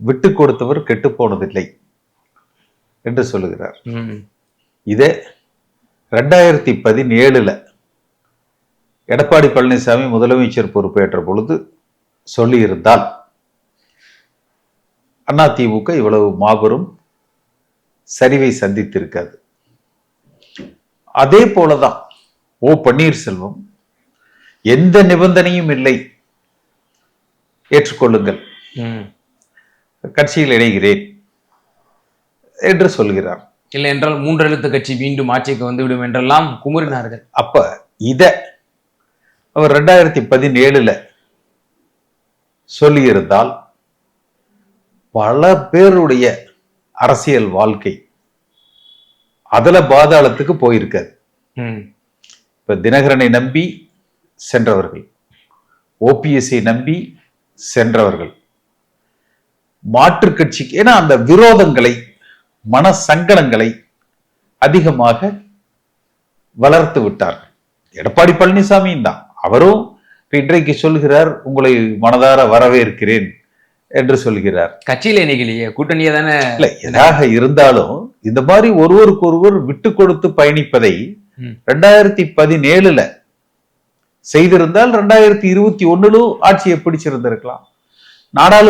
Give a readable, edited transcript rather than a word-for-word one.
விட்டு கொடுத்தவர் கெட்டு போனதில்லை என்று சொல்லுகிறார். இதே 2017 எடப்பாடி பழனிசாமி முதலமைச்சர் பொறுப்பேற்ற பொழுது சொல்லியிருந்தால் அதிமுக இவ்வளவு மாபெரும் சரிவை சந்தித்திருக்காது. அதே போலதான் ஓ பன்னீர்செல்வம் எந்த நிபந்தனையும் இல்லை, ஏற்றுக்கொள்ளுங்கள், கட்சியில் இணைகிறேன் என்று சொல்கிறார். இல்லை என்றால் 3 எழுத்து கட்சி மீண்டும் ஆட்சிக்கு வந்துவிடும் என்றெல்லாம் குமுறினார்கள். அப்ப இத அவர் 2017 சொல்லியிருந்தால் பல பேருடைய அரசியல் வாழ்க்கை அதுல பாதாளத்துக்கு போயிருக்காது. இப்ப தினகரனை நம்பி சென்றவர்கள், ஓபிஎஸ்ஐ நம்பி சென்றவர்கள், மாற்றுக் கட்சிக்கு, ஏன்னா அந்த விரோதங்களை, மன சங்கடங்களை அதிகமாக வளர்த்து விட்டார்கள். எடப்பாடி பழனிசாமியும் தான், அவரும் இன்றைக்கு சொல்கிறார் உங்களை மனதார வரவேற்கிறேன் என்று சொல்கிறார். கட்சியில இணைகளையே கூட்டணியே தானே. இல்ல, எதாக இருந்தாலும் இந்த மாதிரி ஒருவருக்கொருவர் விட்டு கொடுத்து பயணிப்பதை 2017 செய்திருந்தால் 2021 ஆட்சியை பிடிச்சிருந்திருக்கலாம். நாடாளுமன்ற